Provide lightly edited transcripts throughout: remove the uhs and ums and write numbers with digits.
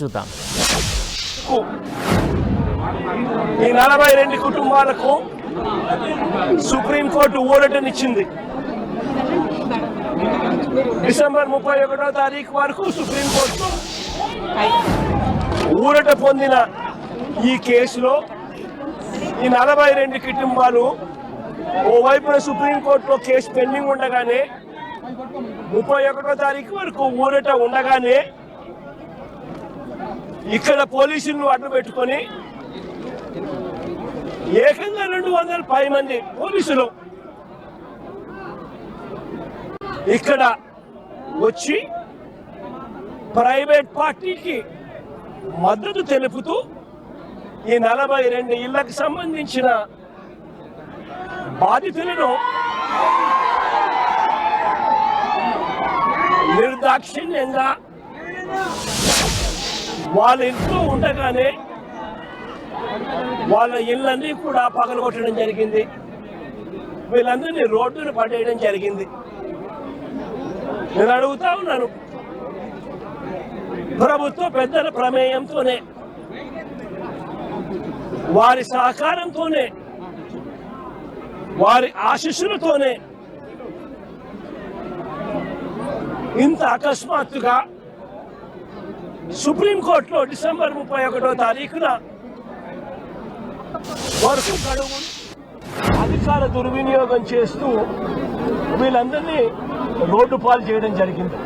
చూద్దాం. ఈ 42 కుటుంబాలకు సుప్రీంకోర్టు ఊరటనిచ్చింది. డిసెంబర్ 31వ తారీఖు వరకు సుప్రీంకోర్టు ఊరట పొందిన ఈ కేసులో ఈ 42 కుటుంబాలు ఓవైపున సుప్రీంకోర్టులో కేసు పెండింగ్ ఉండగానే 31వ తారీఖు వరకు ఊరట ఉండగానే ఇక్కడ పోలీసులను అడ్డు పెట్టుకొని ఏకంగా 200 మంది పోలీసులు ఇక్కడ వచ్చి ప్రైవేట్ పార్టీకి మద్దతు తెలుపుతూ ఈ 42 ఇళ్లకు సంబంధించిన బాధితులను నిర్దాక్షిణ్యంగా వాళ్ళ ఇంట్లో ఉండగానే వాళ్ళ ఇళ్ళన్నీ కూడా పగలగొట్టడం జరిగింది. వీళ్ళందరినీ రోడ్డును పడేయడం జరిగింది. నేను అడుగుతా ఉన్నాను, ప్రభుత్వ పెద్దల ప్రమేయంతోనే వారి సహకారంతోనే వారి ఆశీస్సులతోనే ఇంత అకస్మాత్తుగా సుప్రీంకోర్టులో డిసెంబర్ 31వ తారీఖున వరకు గడువు అధికార దుర్వినియోగం చేస్తూ వీళ్ళందరినీ రోడ్డు పాలు చేయడం జరిగింది.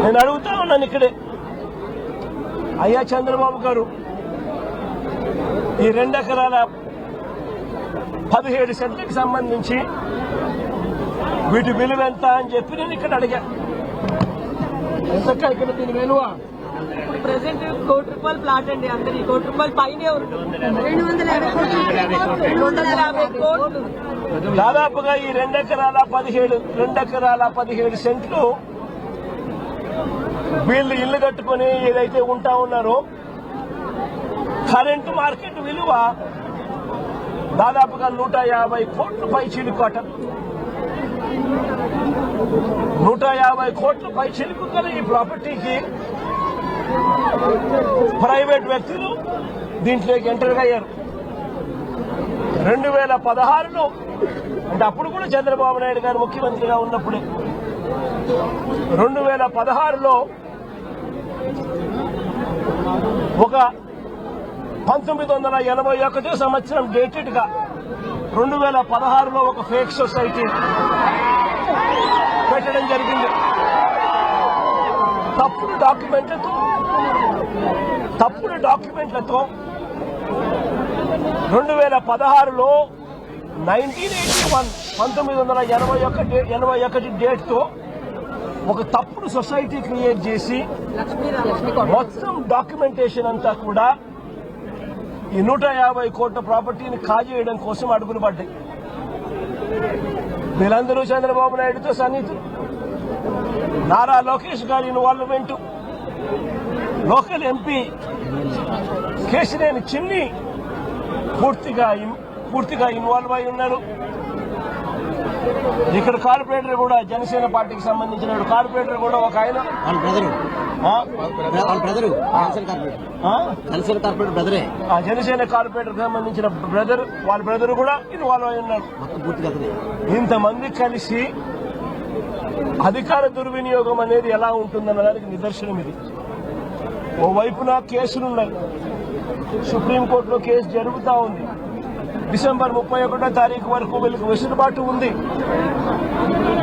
నేను అడుగుతా ఉన్నాను ఇక్కడే, అయ్యా చంద్రబాబు గారు, ఈ 2 ఎకరాల 17 సెంట్లకు సంబంధించి వీటి విలువ ఎంత అని చెప్పి నేను ఇక్కడ అడిగా. ఎంతక్క ఇక్కడ దీని విలువ? ఇప్పుడు ప్రెసెంట్ ₹1 కోటి ప్లాట్ అండి. అందరి ₹1 కోటి పైనే ఉంటుంది. 250 కోట్లు దాదాపుగా ఈ 2 ఎకరాల 17 సెంట్లు వీళ్ళు ఇల్లు కట్టుకుని ఏదైతే ఉంటా ఉన్నారో కరెంటు మార్కెట్ విలువ దాదాపుగా 150 కోట్ల పై చిలుకట. 150 కోట్ల పై చిలుకు గల ఈ ప్రాపర్టీకి ప్రైవేట్ వ్యక్తులు దీంట్లోకి ఎంటర్ అయ్యారు. 2016లో అంటే అప్పుడు కూడా చంద్రబాబు నాయుడు గారు ముఖ్యమంత్రిగా ఉన్నప్పుడే 2016లో ఒక 1981 సంవత్సరం డేటెడ్ గా 2016లో ఒక ఫేక్ సొసైటీ పెట్టడం జరిగింది. తప్పుడు డాక్యుమెంట్లతో 2016లో 1981 డేట్తో ఒక తప్పుడు సొసైటీ క్రియేట్ చేసి మొత్తం డాక్యుమెంటేషన్ అంతా కూడా ఈ 150 కోట్ల ప్రాపర్టీని కాజేయడం కోసం అడుగులు పడ్డాయి. వీళ్ళందరూ చంద్రబాబు నాయుడుతో సన్నిహితులు. నారా లోకేష్ గారి ఇన్వాల్వ్మెంట్, లోకల్ ఎంపీ కేశినేని చిన్ని పూర్తిగా ఇన్వాల్వ్ అయి ఉన్నారు. ఇక్కడ కార్పొరేటర్ కూడా జనసేన పార్టీకి సంబంధించిన కార్పొరేటర్ కూడా ఒక ఆయన జనసేన కార్పొరేటర్ సంబంధించిన వాళ్ళ బ్రదర్ కూడా ఇన్వాల్వ్ అయి ఉన్నారు. ఇంతమంది కలిసి అధికార దుర్వినియోగం అనేది ఎలా ఉంటుందన్న దానికి నిదర్శనం ఇది. ఓవైపున కేసులున్నాయి, సుప్రీంకోర్టులో కేసు జరుగుతూ ఉంది. డిసెంబర్ 31వ తారీఖు వరకు వీళ్ళకి వెసులుబాటు ఉంది.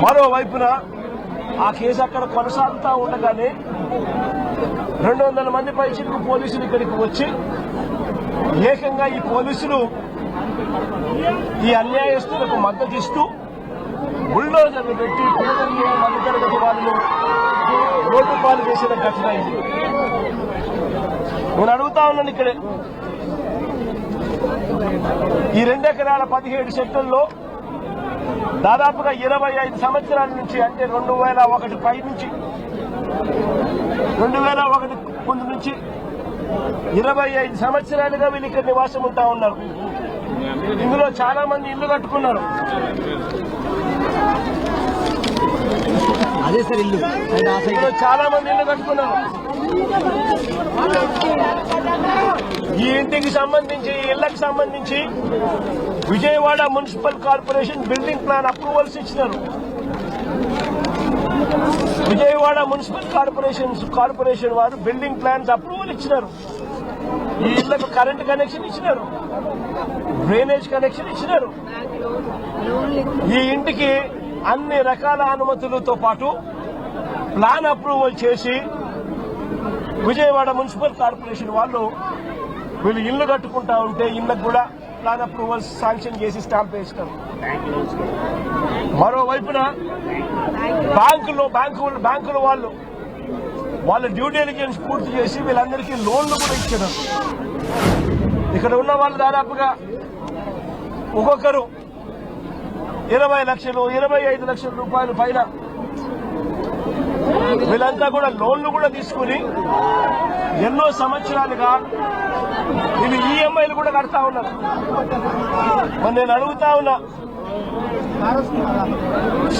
మరోవైపున ఆ కేసు అక్కడ కొనసాగుతూ ఉండగానే 200 మంది పైచిలకు పోలీసులు ఇక్కడికి వచ్చి ఏకంగా ఈ పోలీసులు ఈ అన్యాయస్తులకు మద్దతు ఇస్తూ బుల్డోజర్లు పెట్టి పేదరికే మధ్యతరగతి వాళ్ళను రోడ్డు పాలు చేసిన ఘటన ఇది. నేను అడుగుతా ఉన్నాను ఇక్కడే, ఈ 2 ఎకరాల 17 సెంట్లలో దాదాపుగా 25 సంవత్సరాల నుంచి, అంటే 2001 పై నుంచి 2001 ముందు నుంచి 25 సంవత్సరాలుగా వీళ్ళు ఇక్కడ నివాసం ఉంటా ఉన్నారు. ఇందులో చాలా మంది ఇల్లు కట్టుకున్నారు. అదే సార్ ఇల్లు చాలా మంది ఇల్లు కట్టుకున్నారు. ఈ ఇంటికి సంబంధించి ఈ ఇళ్లకు సంబంధించి Vijayawada municipal corporation building plan approvals ఇచ్చినారు. విజయవాడ మున్సిపల్ కార్పొరేషన్ వారు బిల్డింగ్ ప్లాన్స్ అప్రూవల్ ఇచ్చినారు. ఈ ఇళ్లకు కరెంట్ కనెక్షన్ ఇచ్చినారు, డ్రైనేజ్ కనెక్షన్ ఇచ్చినారు. ఈ ఇంటికి అన్ని రకాల అనుమతులతో పాటు ప్లాన్ అప్రూవల్ చేసి విజయవాడ మున్సిపల్ కార్పొరేషన్ వాళ్ళు వీళ్ళు ఇళ్లు కట్టుకుంటా ఉంటే ఇళ్లకు కూడా ప్లాన్ అప్రూవల్స్ శాంక్షన్ చేసి స్టాంప్ వేస్తారు. మరోవైపున బ్యాంకుల వాళ్ళు వాళ్ళ డ్యూ డెలిజెన్స్ పూర్తి చేసి వీళ్ళందరికీ లోన్లు కూడా ఇచ్చారు. ఇక్కడ ఉన్న వాళ్ళు దాదాపుగా ఒక్కొక్కరు 20 లక్షలు 25 లక్షల రూపాయల పైన వీళ్ళంతా కూడా లోన్లు కూడా తీసుకుని ఎన్నో సంవత్సరాలుగా వీళ్ళు ఈఎంఐలు కూడా కడతా ఉన్నారు. మరి నేను అడుగుతా ఉన్నా,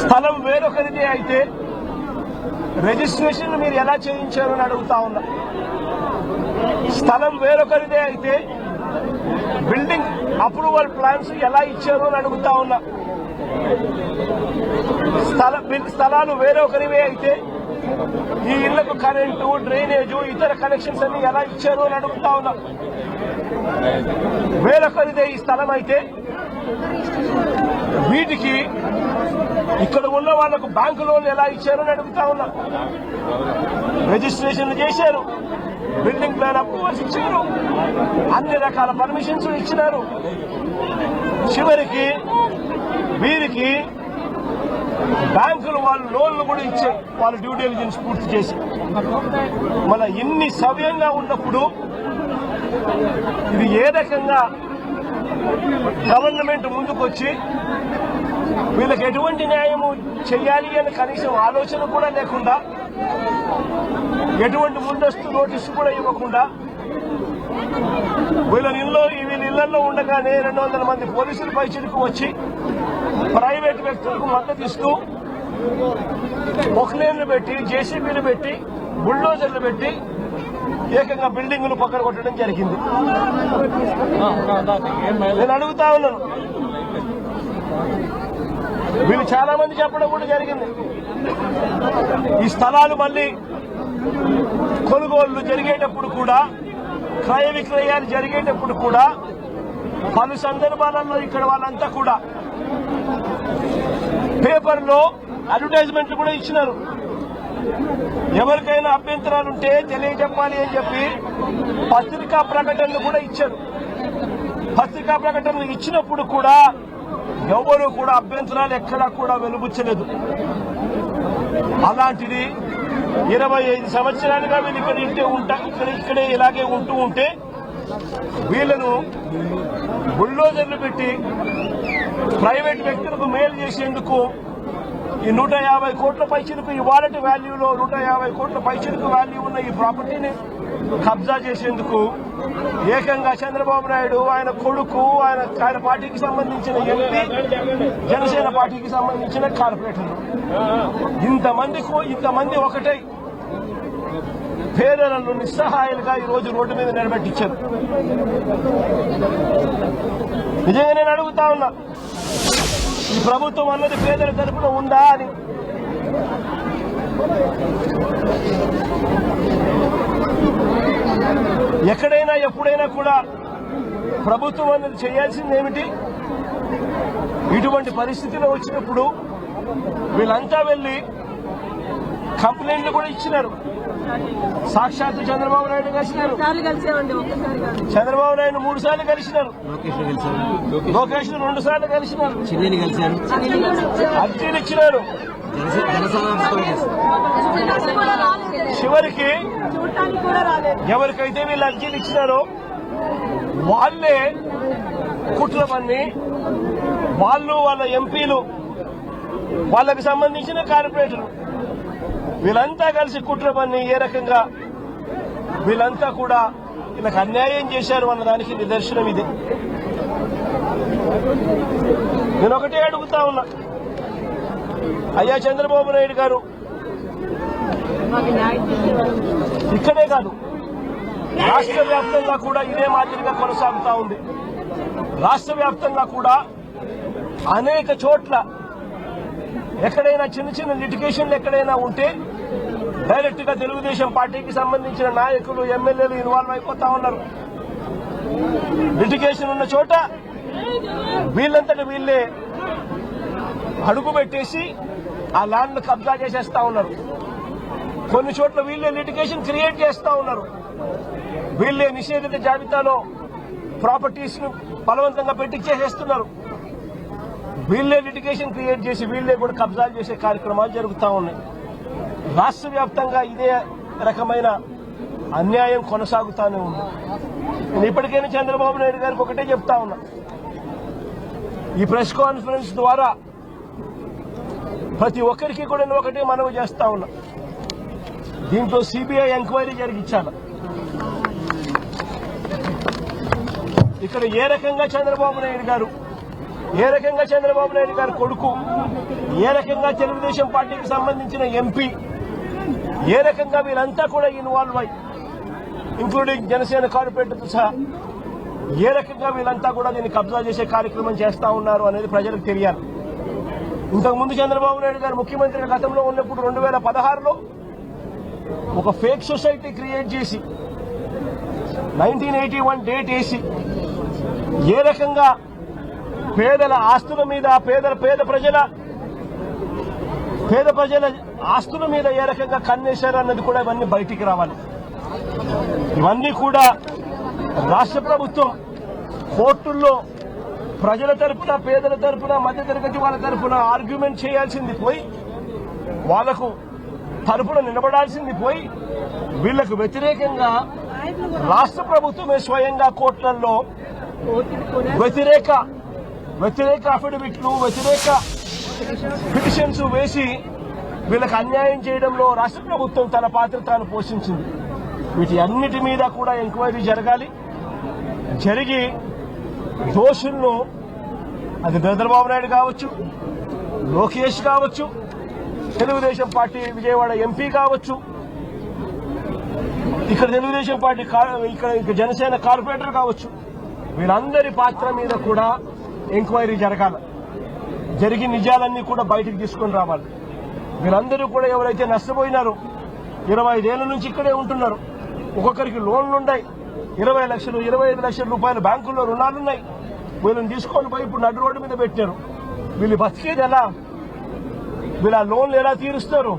స్థలం వేరొకరిదే అయితే రిజిస్ట్రేషన్ మీరు ఎలా చేయించారు అని అడుగుతా ఉన్నా. స్థలం వేరొకరిదే అయితే బిల్డింగ్ అప్రూవల్ ప్లాన్స్ ఎలా ఇచ్చారు అని అడుగుతా ఉన్నా. స్థలాలు వేరొకరివే అయితే ఈ ఇళ్లకు కరెంటు, డ్రైనేజు, ఇతర కనెక్షన్స్ అన్ని ఎలా ఇచ్చారు అని అడుగుతా ఉన్నా. వేరొకరిదే ఈ స్థలం అయితే వీటికి ఇక్కడ ఉన్న వాళ్లకు బ్యాంకు లోన్లు ఎలా ఇచ్చారు అని అడుగుతా ఉన్నా. రిజిస్ట్రేషన్లు చేశారు, బిల్డింగ్ ప్లాన్ అప్రూవల్స్ ఇచ్చారు, అన్ని రకాల పర్మిషన్స్ ఇచ్చినారు. చివరికి వీరికి బ్యాంకులు వాళ్ళు లోన్లు కూడా ఇచ్చే వాళ్ళ డ్యూ డెలిజెన్స్ పూర్తి చేసి మన ఇన్ని సవ్యంగా ఉన్నప్పుడు ఇది ఏ రకంగా గవర్నమెంట్ ముందుకొచ్చి వీళ్ళకి ఎటువంటి న్యాయము చేయాలి అని కనీసం ఆలోచన కూడా లేకుండా, ఎటువంటి ముందస్తు నోటీసు కూడా ఇవ్వకుండా వీళ్ళ ఇళ్లలో ఉండగానే 200 మంది పోలీసులు పైచిలకు వచ్చి ప్రైవేట్ వ్యక్తులకు మద్దతు ఇస్తూ మొక్లేన్లు పెట్టి, జేసీబీలు పెట్టి, బుల్డోజర్లు పెట్టి ఏకంగా బిల్డింగులు పక్కన కొట్టడం జరిగింది. నేను అడుగుతా ఉన్నాను, వీళ్ళు చాలా మంది చెప్పడం కూడా జరిగింది. ఈ స్థలాలు మళ్ళీ కొనుగోళ్లు జరిగేటప్పుడు కూడా, క్రయ విక్రయాలు జరిగేటప్పుడు కూడా పలు సందర్భాలలో ఇక్కడ వాళ్ళంతా కూడా పేపర్లో అడ్వర్టైజ్మెంట్లు కూడా ఇచ్చినారు. ఎవరికైనా అభ్యంతరాలుంటే తెలియజెప్పాలి అని చెప్పి పత్రికా ప్రకటనలు కూడా ఇచ్చారు. పత్రికా ప్రకటనలు ఇచ్చినప్పుడు కూడా ఎవరు కూడా అభ్యంతరాలు ఎక్కడా కూడా వెలుబుచ్చలేదు. అలాంటిది 25 సంవత్సరాలుగా వీళ్ళు ఇక్కడే ఇలాగే ఉంటూ ఉంటే వీళ్లను బుల్డోజర్లు పెట్టి ప్రైవేట్ వ్యక్తులకు మేలు చేసేందుకు ఈ 150 కోట్ల పైచిలకు, ఈ వాలెట్ వాల్యూలో 150 కోట్ల పైచిలకు వాల్యూ ఉన్న ఈ ప్రాపర్టీని కబ్జా చేసేందుకు ఏకంగా చంద్రబాబు నాయుడు, ఆయన కొడుకు, ఆయన పార్టీకి సంబంధించిన ఎంపీ, జనసేన పార్టీకి సంబంధించిన కార్పొరేటర్లు ఇంతమంది ఒకటై పేదలను నిస్సహాయాలుగా ఈ రోజు రోడ్డు మీద నిలబెట్టించారు. నిజంగా నేను అడుగుతా ఉన్నా, ఈ ప్రభుత్వం అన్నది పేదల తరపున ఉందా అని. ఎక్కడైనా ఎప్పుడైనా కూడా ప్రభుత్వం అన్నది చేయాల్సింది ఏమిటి? ఇటువంటి పరిస్థితిలో వచ్చినప్పుడు వీళ్ళంతా వెళ్లి కంప్లైంట్లు కూడా ఇచ్చినారు. సాక్షాత్తు చంద్రబాబు నాయుడు కలిసినారు. చంద్రబాబు నాయుడు 3 సార్లు కలిసినారు. లోకేష్ 2 సార్లు కలిసినారు. అర్జీలు ఇచ్చినారు. చివరికి ఎవరికైతే వీళ్ళు అర్జీలు ఇచ్చినారో వాళ్లే కుట్ర పన్ని, వాళ్ళ ఎంపీలు, వాళ్ళకి సంబంధించిన కార్పొరేటర్లు వీళ్ళంతా కలిసి కుట్ర పన్ని ఏ రకంగా వీళ్ళంతా కూడా వీళ్ళకి అన్యాయం చేశారు అన్నదానికి నిదర్శనం ఇది. నేను ఒకటే అడుగుతా ఉన్నా, అయ్యా చంద్రబాబు నాయుడు గారు, మాకు న్యాయం చేసేవాళ్ళు. ఇక్కడే కాదు, రాష్ట్ర వ్యాప్తంగా కూడా ఇదే మాదిరిగా కొనసాగుతా ఉంది. రాష్ట్ర వ్యాప్తంగా కూడా అనేక చోట్ల ఎక్కడైనా చిన్న చిన్న లిటిగేషన్లు ఎక్కడైనా ఉంటే డైరెక్ట్ గా తెలుగుదేశం పార్టీకి సంబంధించిన నాయకులు, ఎమ్మెల్యేలు ఇన్వాల్వ్ అయిపోతా ఉన్నారు. లిటిగేషన్ ఉన్న చోట వీళ్ళంతటి వీళ్ళే అడుగు పెట్టేసి ఆ ల్యాండ్ కబ్జా చేసేస్తా ఉన్నారు. కొన్ని చోట్ల వీళ్ళే లిటిగేషన్ క్రియేట్ చేస్తా ఉన్నారు. వీళ్ళే నిషేధిత జాబితాలో ప్రాపర్టీస్ ను బలవంతంగా పెట్టించేసేస్తున్నారు. వీళ్ళే లిటిగేషన్ క్రియేట్ చేసి వీళ్ళే కూడా కబ్జాలు చేసే కార్యక్రమాలు జరుగుతూ ఉన్నాయి. రాష్ట్ర వ్యాప్తంగా ఇదే రకమైన అన్యాయం కొనసాగుతూనే ఉంది. నేను ఇప్పటికైనా చంద్రబాబు నాయుడు గారికి ఒకటే చెప్తా ఉన్నా, ఈ ప్రెస్ కాన్ఫరెన్స్ ద్వారా ప్రతి ఒక్కరికి కూడా నేను ఒకటే మనవి చేస్తా ఉన్నా, దీంట్లో సిబిఐ ఎంక్వైరీ జరిగించాలి. ఇక్కడ ఏ రకంగా చంద్రబాబు నాయుడు గారు కొడుకు, ఏ రకంగా తెలుగుదేశం పార్టీకి సంబంధించిన ఎంపీ, ఏ రకంగా వీళ్ళంతా కూడా ఇన్వాల్వ్ అయ్యి, ఇంక్లూడింగ్ జనసేన కార్పొరేటర్తో సహా ఏ రకంగా వీళ్ళంతా కూడా దీన్ని కబ్జా చేసే కార్యక్రమం చేస్తా ఉన్నారు అనేది ప్రజలకు తెలియాలి. ఇంతకుముందు చంద్రబాబు నాయుడు గారు ముఖ్యమంత్రి గతంలో ఉన్నప్పుడు 2016లో ఒక ఫేక్ సొసైటీ క్రియేట్ చేసి 1981 డేట్ వేసి ఏ రకంగా పేదల ఆస్తుల మీద, పేద ప్రజల ఆస్తుల మీద ఏ రకంగా కన్నేశారు అన్నది కూడా ఇవన్నీ బయటికి రావాలి. ఇవన్నీ కూడా రాష్ట్ర ప్రభుత్వం కోర్టుల్లో ప్రజల తరపున, పేదల తరపున, మధ్యతరగతి వాళ్ళ తరపున ఆర్గ్యుమెంట్ చేయాల్సింది పోయి, వాళ్లకు తరపున నిలబడాల్సింది పోయి, వీళ్లకు వ్యతిరేకంగా రాష్ట్ర ప్రభుత్వమే స్వయంగా కోర్టులలో వ్యతిరేక అఫిడవిట్లు, వ్యతిరేక పిటిషన్స్ వేసి వీళ్ళకి అన్యాయం చేయడంలో రాష్ట్ర ప్రభుత్వం తన పాత్ర తాను పోషించింది. వీటి అన్నిటి మీద కూడా ఎంక్వైరీ జరగాలి. జరిగి దోషులను, అది చంద్రబాబు నాయుడు కావచ్చు, లోకేష్ కావచ్చు, తెలుగుదేశం పార్టీ విజయవాడ ఎంపీ కావచ్చు, ఇక్కడ తెలుగుదేశం పార్టీ ఇక్కడ జనసేన కార్పొరేటర్ కావచ్చు, వీళ్ళందరి పాత్ర మీద కూడా ఎంక్వైరీ జరగాలి. జరిగి నిజాలన్నీ కూడా బయటకు తీసుకొని రావాలి. వీళ్ళందరూ కూడా ఎవరైతే నష్టపోయినారో, 25 ఏళ్ల నుంచి ఇక్కడే ఉంటున్నారు, ఒక్కొక్కరికి లోన్లున్నాయి, 20 లక్షలు 25 లక్షల రూపాయల బ్యాంకుల్లో రుణాలున్నాయి. వీళ్ళని తీసుకొని పోయి ఇప్పుడు నడు రోడ్డు మీద పెట్టారు. వీళ్ళు బతికేది ఎలా? వీళ్ళ లోన్లు ఎలా తీరుస్తారు?